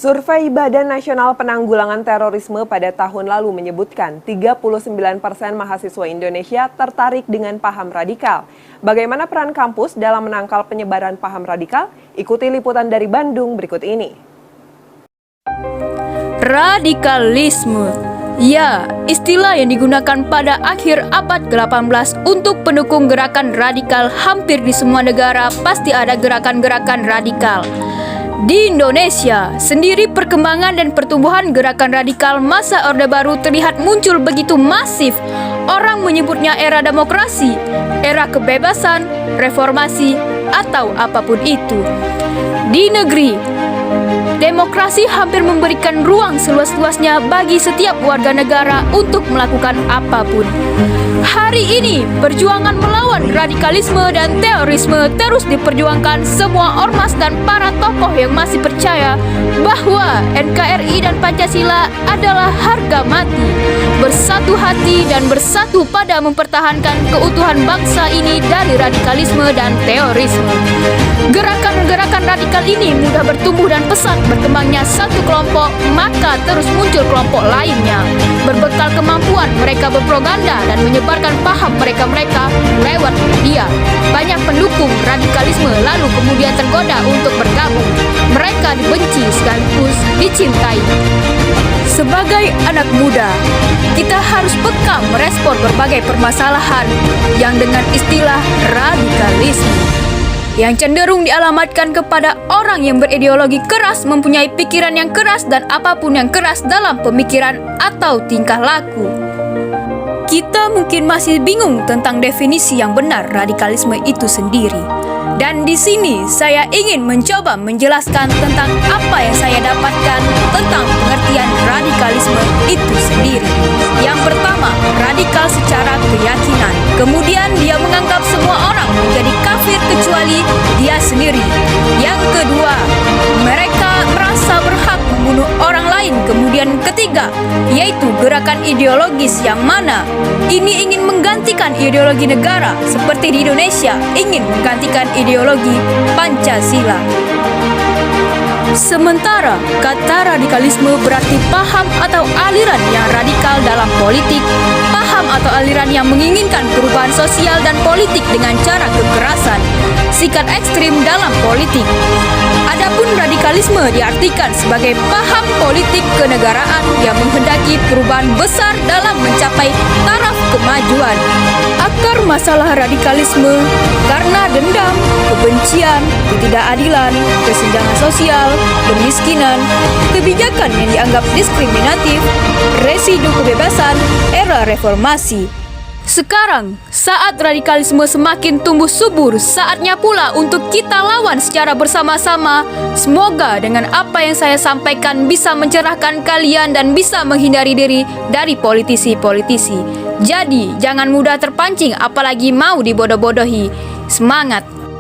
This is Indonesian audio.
Survei Badan Nasional Penanggulangan Terorisme pada tahun lalu menyebutkan 39% mahasiswa Indonesia tertarik dengan paham radikal. Bagaimana peran kampus dalam menangkal penyebaran paham radikal? Ikuti liputan dari Bandung berikut ini. Radikalisme. Ya, istilah yang digunakan pada akhir abad ke-18 untuk pendukung gerakan radikal. Hampir di semua negara pasti ada gerakan-gerakan radikal. Di Indonesia sendiri, perkembangan dan pertumbuhan gerakan radikal masa Orde Baru terlihat muncul begitu masif. Orang menyebutnya era demokrasi, era kebebasan, reformasi, atau apapun itu. Di negeri, demokrasi hampir memberikan ruang seluas-luasnya bagi setiap warga negara untuk melakukan apapun. Hari ini, perjuangan melawan radikalisme dan terorisme terus diperjuangkan semua ormas dan para tokoh yang masih percaya bahwa NKRI dan Pancasila adalah harga mati. Bersatu hati dan bersatu pada mempertahankan keutuhan bangsa ini dari radikalisme dan terorisme. Gerakan-gerakan radikal ini mudah bertumbuh dan pesat berkembangnya satu kelompok, maka terus muncul kelompok lainnya. Berbekal kemampuan mereka berpropaganda dan menyebarkan paham mereka-mereka lewat media. Banyak pendukung radikalisme lalu kemudian tergoda untuk bergabung. Mereka dibenci sekaligus dicintai. Sebagai anak muda, kita harus peka merespon berbagai permasalahan yang dengan istilah radikalisme yang cenderung dialamatkan kepada orang yang berideologi keras, mempunyai pikiran yang keras dan apapun yang keras dalam pemikiran atau tingkah laku. Kita mungkin masih bingung tentang definisi yang benar radikalisme itu sendiri. Dan di sini saya ingin mencoba menjelaskan tentang apa yang saya dapatkan tentang pengertian radikalisme itu sendiri. Yang pertama, radikal secara keyakinan. Kemudian dia menganggap semua orang menjadi kafir kecuali dia sendiri. Yang kedua, mereka merasa berhak membunuh orang lain. Kemudian ketiga, yaitu gerakan ideologis yang mana ini ingin menggantikan ideologi negara, seperti di Indonesia ingin menggantikan ideologi Pancasila. Sementara kata radikalisme berarti paham atau aliran yang radikal dalam politik, paham atau aliran yang menginginkan perubahan sosial dan politik dengan cara kekerasan, sikap ekstrim dalam politik. Adapun radikalisme diartikan sebagai paham politik kenegaraan yang menghendaki perubahan besar dalam mencapai taraf kemajuan. Akar masalah radikalisme karena dendam, kebencian, ketidakadilan, kesenjangan sosial, kemiskinan, kebijakan yang dianggap diskriminatif, residu kebebasan, era reformasi. Sekarang, saat radikalisme semakin tumbuh subur, saatnya pula untuk kita lawan secara bersama-sama. Semoga dengan apa yang saya sampaikan bisa mencerahkan kalian dan bisa menghindari diri dari politisi-politisi. Jadi, jangan mudah terpancing apalagi mau dibodoh-bodohi. Semangat!